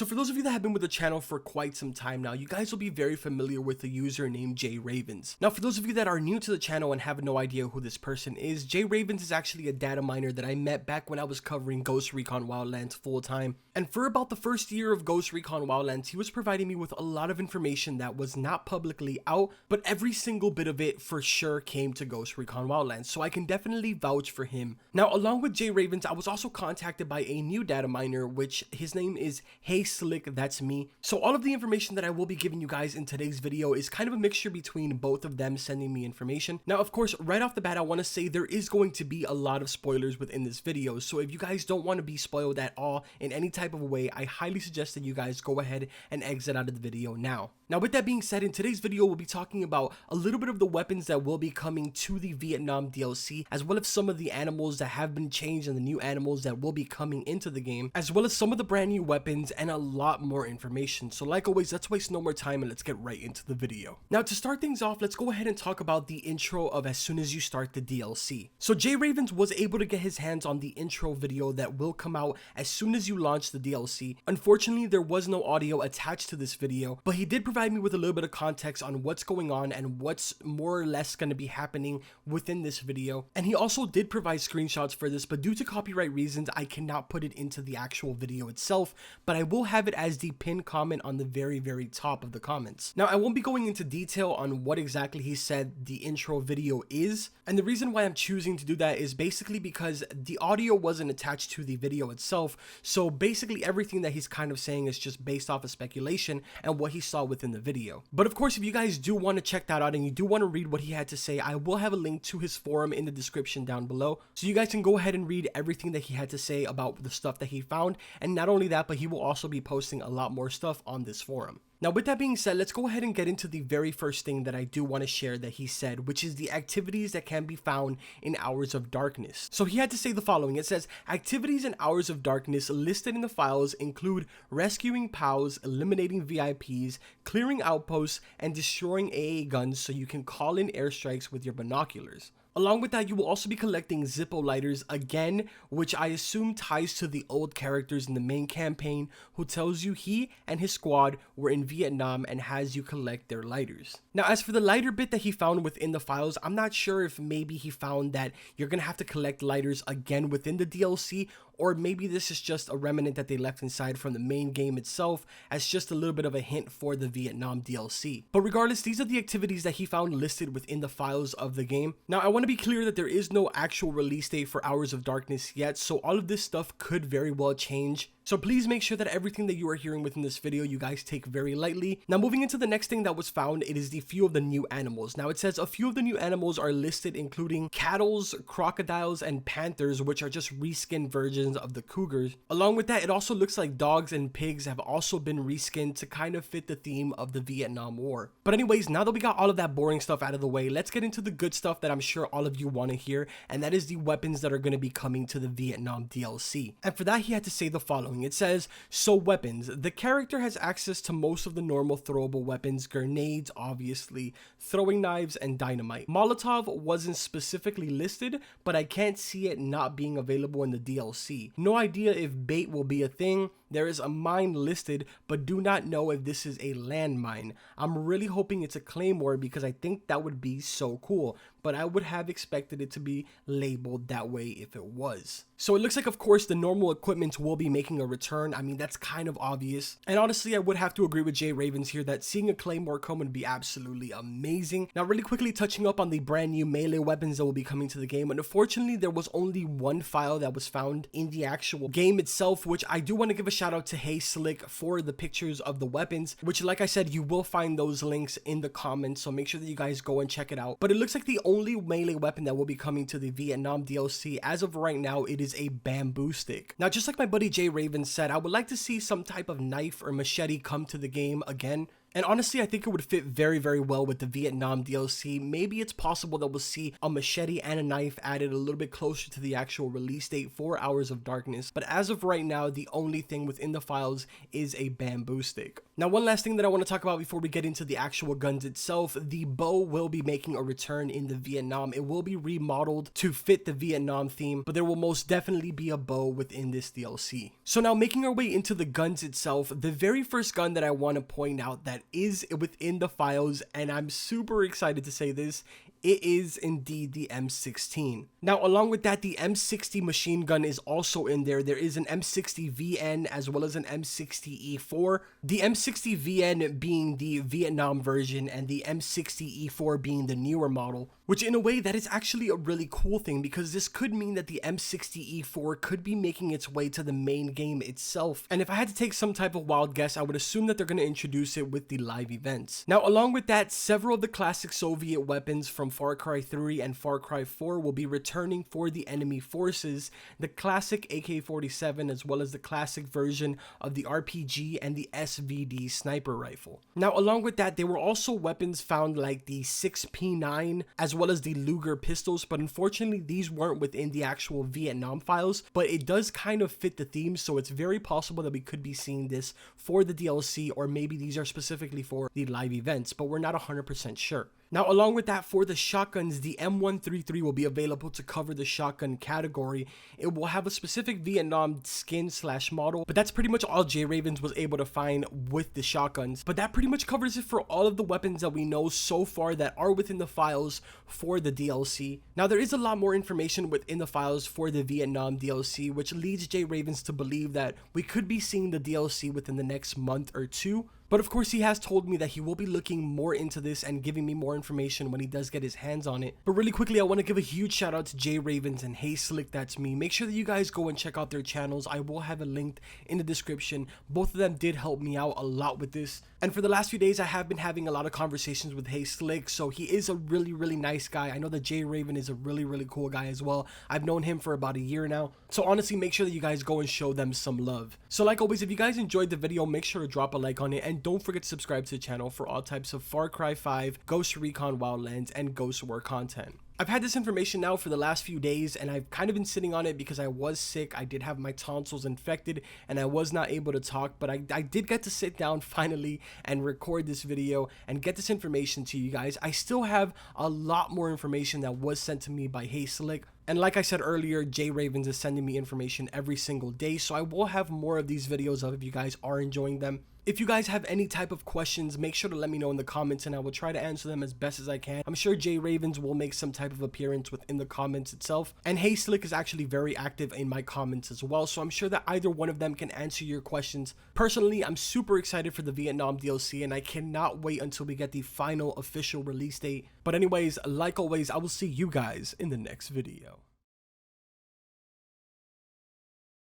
So for those of you that have been with the channel for quite some time now, you guys will be very familiar with the user named Jay Ravens. Now for those of you that are new to the channel and have no idea who this person is, Jay Ravens is actually a data miner that I met back when I was covering Ghost Recon Wildlands full time. And for about the first year of Ghost Recon Wildlands, he was providing me with a lot of information that was not publicly out, but every single bit of it for sure came to Ghost Recon Wildlands, so I can definitely vouch for him. Now along with Jay Ravens, I was also contacted by a new data miner, which his name is Hey Slick, that's me. So all of the information that I will be giving you guys in today's video is kind of a mixture between both of them sending me information. Now of course, right off the bat, I want to say there is going to be a lot of spoilers within this video, so if you guys don't want to be spoiled at all in any type of way, I highly suggest that you guys go ahead and exit out of the video now. Now with that being said, in today's video we'll be talking about a little bit of the weapons that will be coming to the Vietnam DLC, as well as some of the animals that have been changed and the new animals that will be coming into the game, as well as some of the brand new weapons and a lot more information. So like always, let's waste no more time and let's get right into the video. Now to start things off, let's go ahead and talk about the intro of as soon as you start the DLC. So Jay Ravens was able to get his hands on the intro video that will come out as soon as you launch the DLC. Unfortunately, there was no audio attached to this video, but he did provide me with a little bit of context on what's going on and what's more or less going to be happening within this video. And he also did provide screenshots for this, but due to copyright reasons, I cannot put it into the actual video itself, but I will have it as the pinned comment on the very top of the comments. Now I won't be going into detail on what exactly he said the intro video is, and the reason why I'm choosing to do that is basically because the audio wasn't attached to the video itself, so basically everything that he's kind of saying is just based off of speculation and what he saw within the video. But of course, if you guys do want to check that out and you do want to read what he had to say, I will have a link to his forum in the description down below, so you guys can go ahead and read everything that he had to say about the stuff that he found. And not only that, but he will also be posting a lot more stuff on this forum. Now with that being said, let's go ahead and get into the very first thing that I do want to share that he said, which is the activities that can be found in Hours of Darkness. So he had to say the following. It says, activities in Hours of Darkness listed in the files include rescuing POWs, eliminating VIPs, clearing outposts, and destroying AA guns so you can call in airstrikes with your binoculars. Along with that, you will also be collecting Zippo lighters again, which I assume ties to the old characters in the main campaign who tells you he and his squad were in Vietnam and has you collect their lighters. Now as for the lighter bit that he found within the files, I'm not sure if maybe he found that you're gonna have to collect lighters again within the DLC, or maybe this is just a remnant that they left inside from the main game itself as just a little bit of a hint for the Vietnam DLC. But regardless, these are the activities that he found listed within the files of the game. Now I want to be clear that there is no actual release date for Hours of Darkness yet, so all of this stuff could very well change. So please make sure that everything that you are hearing within this video, you guys take very lightly. Now moving into the next thing that was found, it is the few of the new animals. Now it says a few of the new animals are listed, including cattles, crocodiles, and panthers, which are just reskinned versions of the cougars. Along with that, it also looks like dogs and pigs have also been reskinned to kind of fit the theme of the Vietnam War. But anyways, now that we got all of that boring stuff out of the way, let's get into the good stuff that I'm sure all of you want to hear, and that is the weapons that are going to be coming to the Vietnam DLC. And for that, he had to say the following. It says, so weapons. The character has access to most of the normal throwable weapons, grenades, obviously, throwing knives, and dynamite. Molotov wasn't specifically listed, but I can't see it not being available in the DLC. No idea if bait will be a thing. There is a mine listed, but do not know if this is a landmine. I'm really hoping it's a claymore because I think that would be so cool, but I would have expected it to be labeled that way if it was. So it looks like, of course, the normal equipment will be making a return. I mean, that's kind of obvious. And honestly, I would have to agree with Jay Ravens here that seeing a claymore come would be absolutely amazing. Now, really quickly touching up on the brand new melee weapons that will be coming to the game. And unfortunately, there was only one file that was found in the actual game itself, which I do want to give a shout out to Hey Slick for the pictures of the weapons, which, like I said, you will find those links in the comments, so make sure that you guys go and check it out. But it looks like the only melee weapon that will be coming to the Vietnam DLC as of right now, it is a bamboo stick. Now, just like my buddy Jay Ravens said, I would like to see some type of knife or machete come to the game again. And honestly, I think it would fit very well with the Vietnam DLC. Maybe it's possible that we'll see a machete and a knife added a little bit closer to the actual release date for Hours of Darkness. But as of right now, the only thing within the files is a bamboo stick. Now, one last thing that I want to talk about before we get into the actual guns itself, the bow will be making a return in the Vietnam. It will be remodeled to fit the Vietnam theme, but there will most definitely be a bow within this DLC. So now making our way into the guns itself, the very first gun that I want to point out that is within the files, and I'm super excited to say this, it is indeed the M16. Now, along with that, the M60 machine gun is also in there. There is an M60 VN as well as an M60 E4. The M60 VN being the Vietnam version and the M60 E4 being the newer model, which in a way that is actually a really cool thing, because this could mean that the M60 E4 could be making its way to the main game itself. And if I had to take some type of wild guess, I would assume that they're going to introduce it with the live events. Now, along with that, several of the classic Soviet weapons from Far Cry 3 and Far Cry 4 will be returning for the enemy forces. The classic AK-47 as well as the classic version of the RPG and the SVD sniper rifle. Now, along with that, there were also weapons found like the 6P9 as well as the Luger pistols, but unfortunately these weren't within the actual Vietnam files, but it does kind of fit the theme, so it's very possible that we could be seeing this for the DLC, or maybe these are specifically for the live events, but we're not 100% sure. Now, along with that, for the shotguns, the M133 will be available to cover the shotgun category. It will have a specific Vietnam skin / model, but that's pretty much all J Ravens was able to find with the shotguns. But that pretty much covers it for all of the weapons that we know so far that are within the files for the DLC. Now, there is a lot more information within the files for the Vietnam DLC, which leads J Ravens to believe that we could be seeing the DLC within the next month or two. But of course, he has told me that he will be looking more into this and giving me more information when he does get his hands on it. But really quickly, I want to give a huge shout out to J Ravens and Hey Slick, that's me. Make sure that you guys go and check out their channels. I will have it linked in the description. Both of them did help me out a lot with this. And for the last few days, I have been having a lot of conversations with Hey Slick, so he is a really nice guy. I know that J Raven is a really cool guy as well. I've known him for about a year now. So honestly, make sure that you guys go and show them some love. So like always, if you guys enjoyed the video, make sure to drop a like on it, and don't forget to subscribe to the channel for all types of Far Cry 5, Ghost Recon Wildlands, and Ghost War content. I've had this information now for the last few days, and I've kind of been sitting on it because I was sick. I did have my tonsils infected and I was not able to talk, but I did get to sit down finally and record this video and get this information to you guys. I still have a lot more information that was sent to me by Hey Slick. And like I said earlier, J Ravens is sending me information every single day, so I will have more of these videos up if you guys are enjoying them. If you guys have any type of questions, make sure to let me know in the comments and I will try to answer them as best as I can. I'm sure J Ravens will make some type of appearance within the comments itself. And Hey Slick is actually very active in my comments as well, so I'm sure that either one of them can answer your questions. Personally, I'm super excited for the Vietnam DLC and I cannot wait until we get the final official release date. But anyways, like always, I will see you guys in the next video.